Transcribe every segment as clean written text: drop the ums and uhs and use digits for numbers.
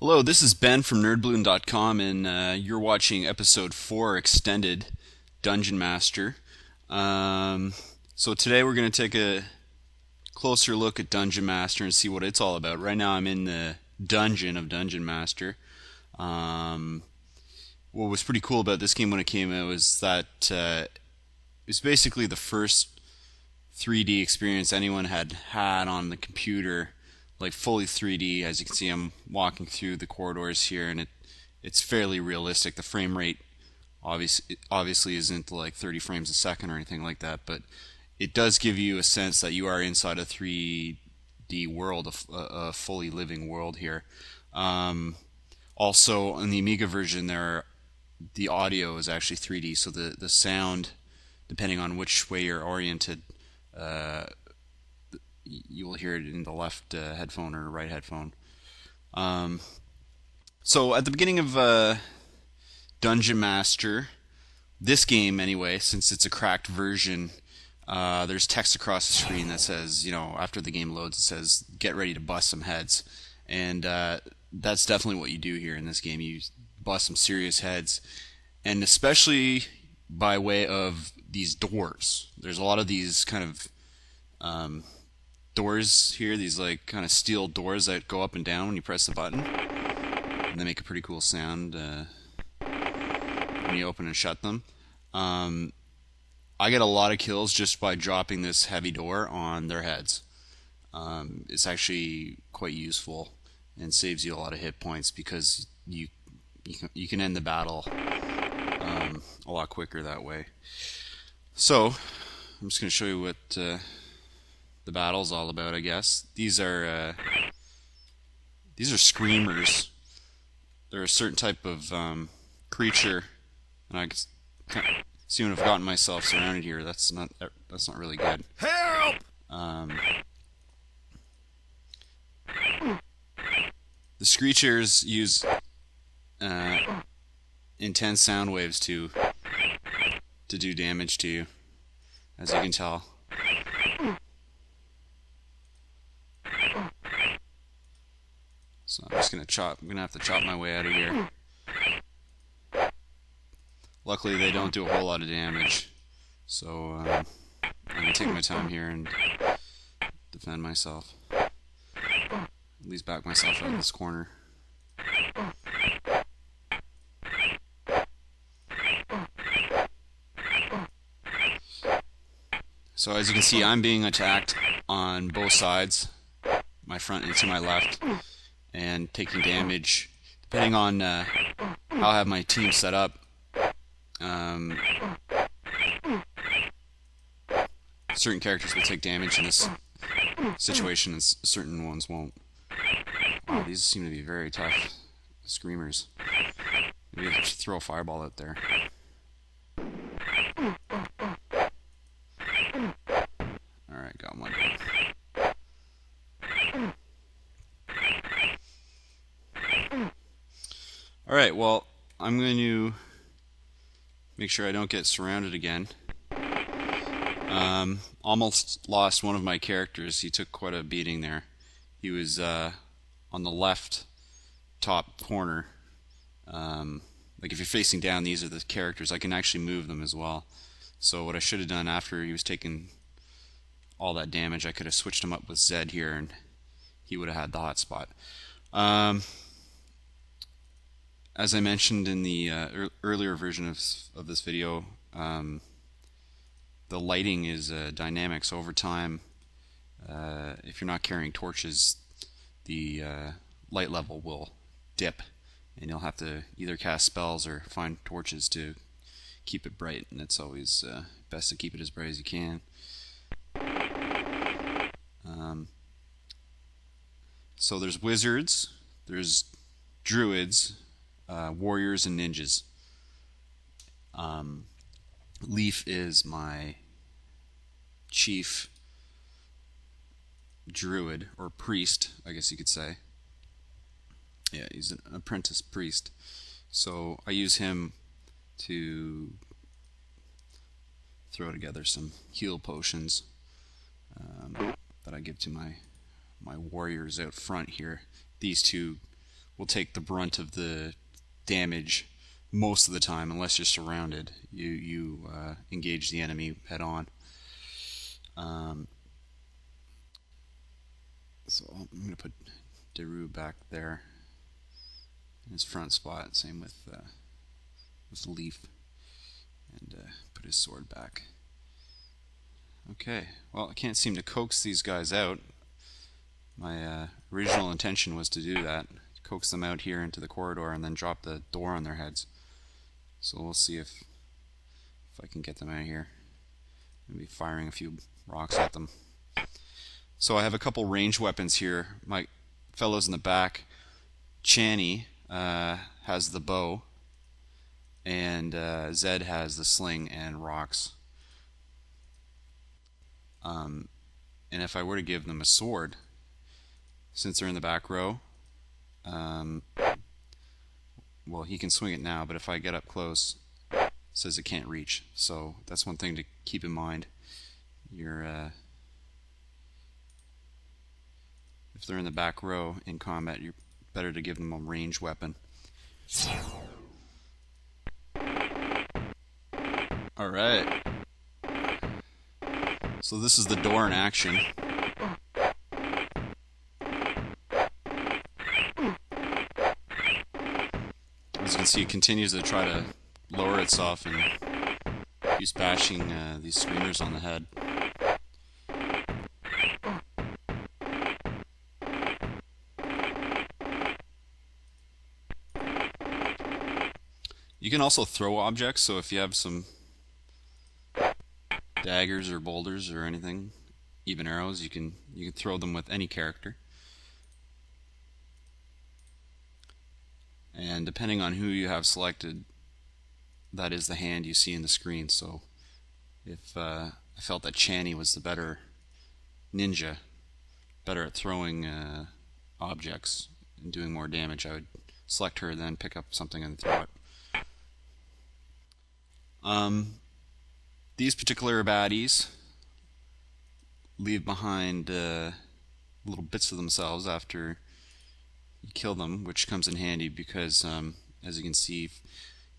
Hello, this is Ben from nerdbloom.com, and you're watching episode 4 Extended Dungeon Master. So today we're going to take a closer look at Dungeon Master and see what it's all about. Right now I'm in the dungeon of Dungeon Master. Um, what was pretty cool about this game when it came out was that it was basically the first 3D experience anyone had had on the computer, like fully 3D. As you can see, I'm walking through the corridors here, and it's fairly realistic. The frame rate obviously isn't like 30 frames a second or anything like that, but it does give you a sense that you are inside a 3D world, a fully living world here. Um, Also, in the Amiga version, the audio is actually 3D, so the sound, depending on which way you're oriented, uh, you will hear it in the left headphone or right headphone. Um, so at the beginning of Dungeon Master, this game anyway, since it's a cracked version, there's text across the screen that says, after the game loads, it says, "Get ready to bust some heads," and that's definitely what you do here in this game. You bust some serious heads, and especially by way of these doors. There's a lot of these kind of um, doors here, these like kind of steel doors that go up and down when you press the button, and they make a pretty cool sound when you open and shut them. Um, I get a lot of kills just by dropping this heavy door on their heads. It's actually quite useful and saves you a lot of hit points because you can end the battle a lot quicker that way. So I'm just going to show you what the battle's all about, I guess. These are screamers. They're a certain type of creature, and I seem to have gotten myself surrounded here. That's not really good. Help! Um, the screechers use uh, intense sound waves to do damage to you, as you can tell. So I'm just gonna chop. I'm gonna have to chop my way out of here. Luckily, they don't do a whole lot of damage, so I'm gonna take my time here and defend myself. At least back myself out of this corner. So as you can see, I'm being attacked on both sides, my front and to my left, and taking damage. Depending on how I have my team set up, um, certain characters will take damage in this situation, and certain ones won't. Wow, these seem to be very tough screamers. Maybe I should throw a fireball out there. Alright, got one. Alright, well, I'm going to make sure I don't get surrounded again. Almost lost one of my characters. He took quite a beating there. He was on the left top corner. Like if you're facing down, these are the characters. I can actually move them as well. So what I should have done after he was taking all that damage, I could have switched him up with Zed here, and he would have had the hot spot. As I mentioned in the earlier version of this video, the lighting is dynamic, so over time, if you're not carrying torches, the light level will dip, and you'll have to either cast spells or find torches to keep it bright, and it's always best to keep it as bright as you can. So there's wizards, there's druids, warriors, and ninjas. Leaf is my chief druid, or priest, I guess you could say. Yeah, he's an apprentice priest. So I use him to throw together some heal potions that I give to my warriors out front here. These two will take the brunt of the damage most of the time, unless you're surrounded. You engage the enemy head on. Um, so I'm going to put Daru back there in his front spot. Same with Leaf, and put his sword back. Okay, well, I can't seem to coax these guys out. My original intention was to do that, coax them out here into the corridor and then drop the door on their heads. So we'll see if I can get them out of here. Maybe firing a few rocks at them. So I have a couple range weapons here. My fellows in the back, Channy has the bow, and Zed has the sling and rocks. And if I were to give them a sword, since they're in the back row, well, he can swing it now, but if I get up close, it says it can't reach. So that's one thing to keep in mind. If they're in the back row in combat, you're better to give them a ranged weapon. Alright. So this is the door in action. As you can see, it continues to try to lower itself and keeps bashing these screamers on the head. You can also throw objects, so if you have some daggers or boulders or anything, even arrows, you can throw them with any character. And depending on who you have selected, that is the hand you see in the screen. So if I felt that Channy was the better ninja, better at throwing objects and doing more damage, I would select her, then pick up something and throw it. These particular baddies leave behind little bits of themselves after you kill them, which comes in handy because, as you can see,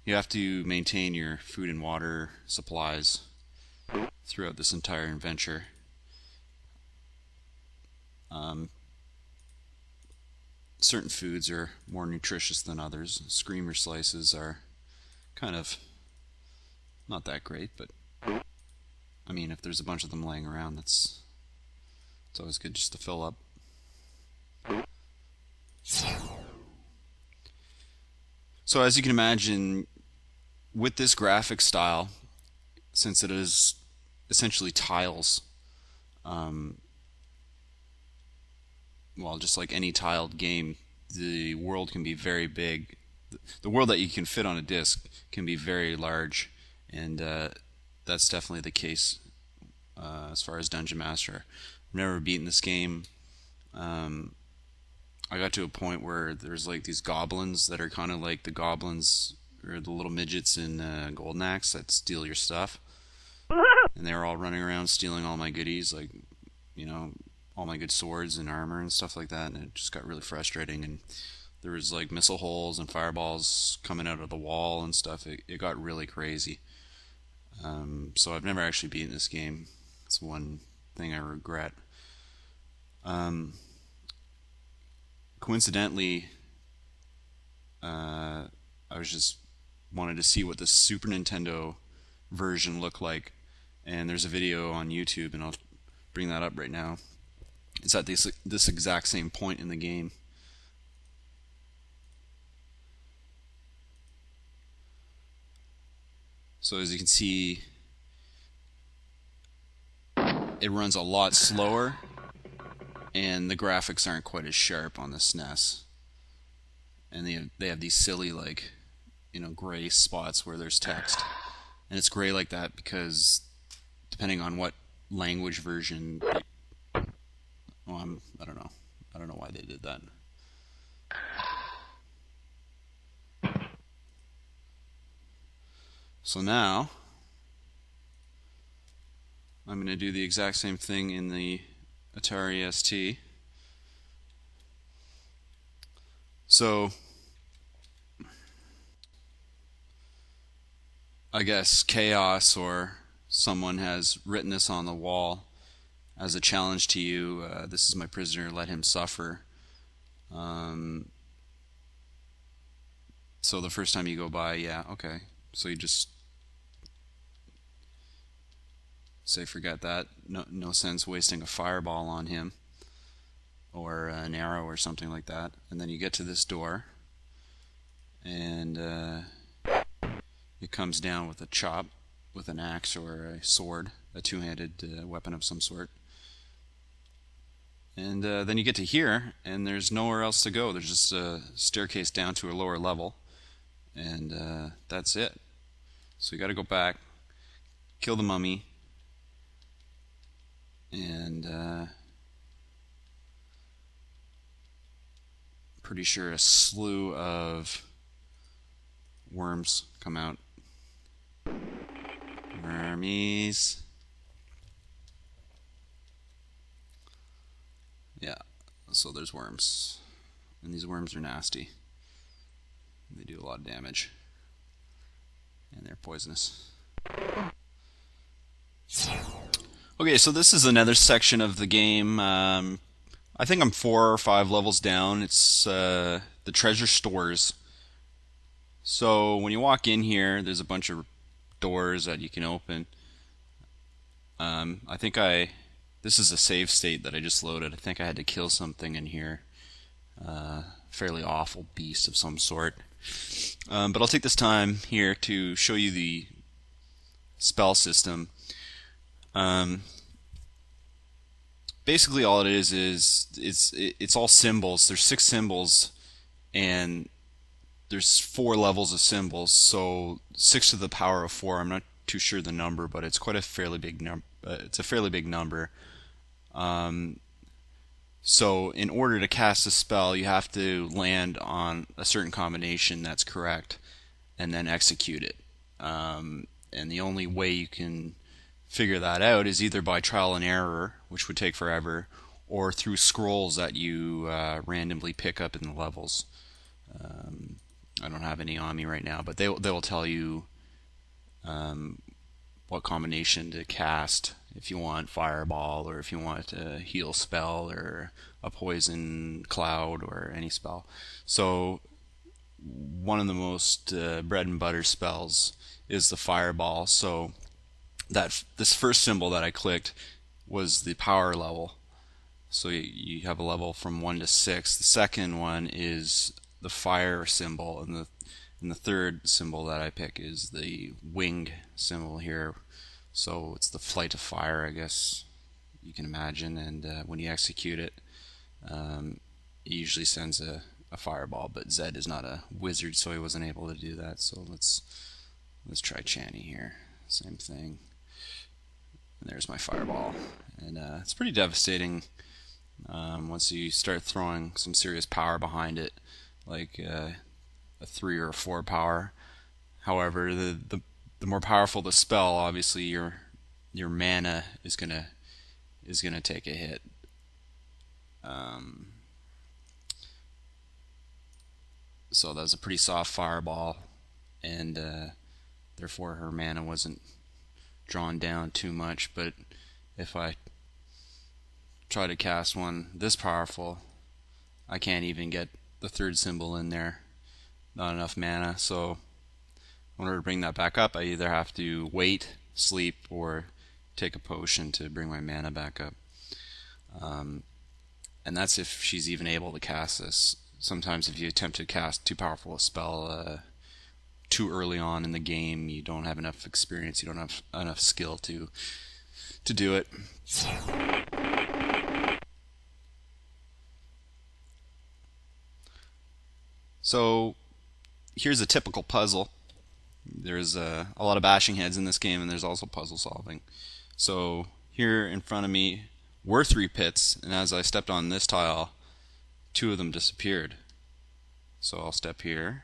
you have to maintain your food and water supplies throughout this entire adventure. Certain foods are more nutritious than others. Screamer slices are kind of not that great, but I mean, if there's a bunch of them laying around, it's always good just to fill up. So as you can imagine, with this graphic style, since it is essentially tiles, well, just like any tiled game, the world can be very big. The world that you can fit on a disc can be very large, and that's definitely the case as far as Dungeon Master. I've never beaten this game. I got to a point where there's like these goblins that are kind of like the goblins or the little midgets in Golden Axe that steal your stuff, and they were all running around stealing all my goodies, like, you know, all my good swords and armor and stuff like that, and it just got really frustrating. And there was like missile holes and fireballs coming out of the wall and stuff. It got really crazy. So I've never actually beaten this game. It's one thing I regret. Coincidentally, I was just wanted to see what the Super Nintendo version looked like, and there's a video on YouTube, and I'll bring that up right now. It's at this exact same point in the game. So as you can see, it runs a lot slower, and the graphics aren't quite as sharp on the SNES. And they have these silly, like, you know, gray spots where there's text. And it's gray like that because depending on what language version, I don't know. I don't know why they did that. So now I'm going to do the exact same thing in the Atari ST. So I guess Chaos or someone has written this on the wall as a challenge to you. This is my prisoner, let him suffer. Um, so the first time you go by, yeah, okay. So you just say forget that. No, no sense wasting a fireball on him or an arrow or something like that. And then you get to this door, and it comes down with a chop, with an axe or a sword, a two-handed weapon of some sort. And then you get to here, and there's nowhere else to go. There's just a staircase down to a lower level, and that's it. So you got to go back, kill the mummy, and pretty sure a slew of worms come out. Wormies. Yeah, so there's worms. And these worms are nasty. They do a lot of damage. And they're poisonous. Okay, so this is another section of the game. I think I'm 4 or 5 levels down. It's the treasure stores. So when you walk in here, there's a bunch of doors that you can open. I think this is a save state that I just loaded. I think I had to kill something in here. Fairly awful beast of some sort. But I'll take this time here to show you the spell system. Basically all it is it's all symbols. There's 6 symbols, and there's 4 levels of symbols, so 6 to the power of 4. I'm not too sure the number, but it's quite a fairly big number. It's a fairly big number. So in order to cast a spell, you have to land on a certain combination that's correct, and then execute it. And the only way you can figure that out is either by trial and error, which would take forever, or through scrolls that you randomly pick up in the levels. I don't have any on me right now, but they will tell you what combination to cast, if you want fireball, or if you want a heal spell, or a poison cloud, or any spell. So one of the most bread and butter spells is the fireball. So this first symbol that I clicked was the power level. So you have a level from 1 to 6. The second one is the fire symbol, and the third symbol that I pick is the wing symbol here. So it's the flight of fire, I guess you can imagine. And when you execute it, it usually sends a fireball. But Zed is not a wizard, so he wasn't able to do that. So let's try Chani here. Same thing. And there's my fireball, and it's pretty devastating once you start throwing some serious power behind it, like a 3 or a 4 power. However, the more powerful the spell, obviously your mana is gonna take a hit. So that was a pretty soft fireball, and therefore her mana wasn't drawn down too much. But if I try to cast one this powerful, I can't even get the third symbol in there. Not enough mana. So in order to bring that back up, I either have to wait, sleep, or take a potion to bring my mana back up. And that's if she's even able to cast this. Sometimes if you attempt to cast too powerful a spell too early on in the game, you don't have enough experience, you don't have enough skill to do it. So here's a typical puzzle. There's a lot of bashing heads in this game, and there's also puzzle solving. So here in front of me were 3 pits, and as I stepped on this tile, 2 of them disappeared. So I'll step here,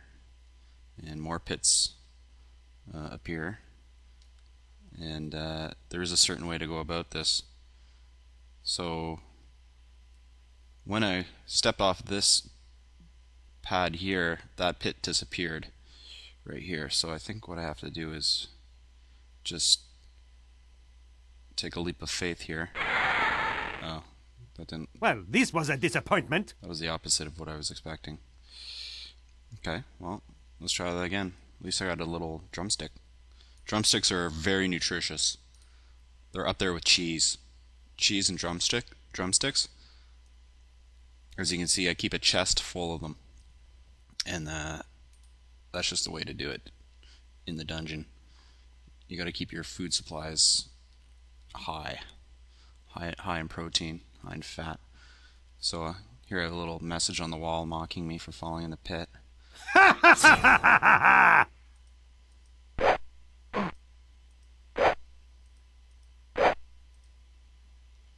and more pits appear. And there is a certain way to go about this. So when I stepped off this pad here, that pit disappeared right here. So I think what I have to do is just take a leap of faith here. Oh, that didn't. Well, this was a disappointment. That was the opposite of what I was expecting. Okay, well, let's try that again. At least I got a little drumstick. Drumsticks are very nutritious. They're up there with cheese. Cheese and drumsticks. As you can see, I keep a chest full of them. And that's just the way to do it in the dungeon. You got to keep your food supplies high in protein, high in fat. So here I have a little message on the wall mocking me for falling in the pit.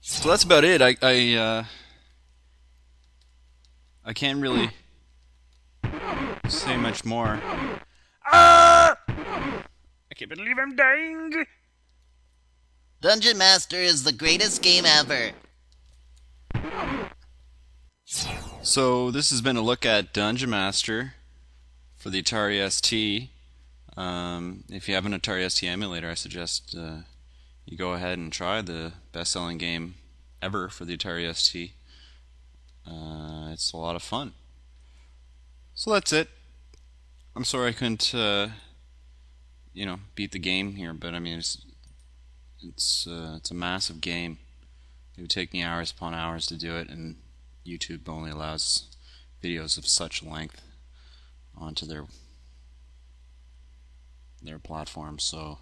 So that's about it. I can't really say much more. I can't believe I'm dying. Dungeon Master is the greatest game ever. So this has been a look at Dungeon Master for the Atari ST. If you have an Atari ST emulator, I suggest you go ahead and try the best-selling game ever for the Atari ST. It's a lot of fun. So that's it. I'm sorry I couldn't, beat the game here, but I mean it's a massive game. It would take me hours upon hours to do it, and YouTube only allows videos of such length onto their platform. So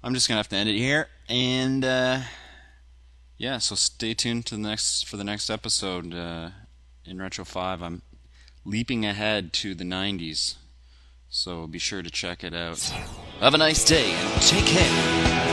I'm just gonna have to end it here, and yeah. So stay tuned to for the next episode in Retro 5. I'm leaping ahead to the 90s, so be sure to check it out. Have a nice day and take care.